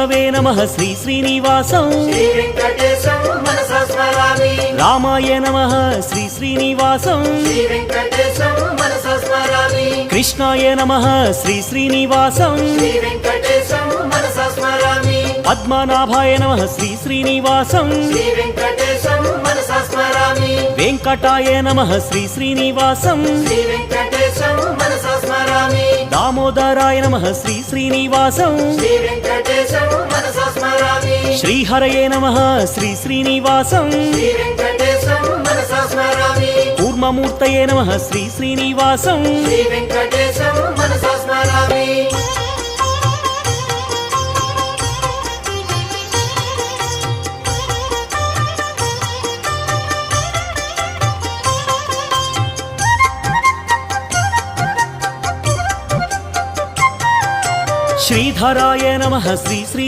वे नमः श्री श्रीनिवासं श्री वेंकटेशं मनसा स्मरामि। रामाय नमः श्री श्रीनिवासं श्री वेंकटेशं मनसा स्मरामि। कृष्णाय नमः श्री श्रीनिवासं श्री वेंकटेशं मनसा स्मरामि। पद्मनाभाय नमः श्री श्रीनिवासं श्री वेंकटेशं मनसा स्मरामि। वेंकटाय नमः श्री श्रीनिवासं श्री वेंकटेशं मनसा स्मरामि। दामोदराय नमः श्री श्रीनिवासं श्री वेंकटेशं मनसा स्मरामि। श्रीहरये नमः श्री श्रीनिवासं श्री वेंकटेशं मनसा स्मरामि। कूर्ममूर्तये नमः श्री श्रीनिवासं श्री वेंकटेशं मनसा स्मरामि। श्रीधराय नमः श्री श्री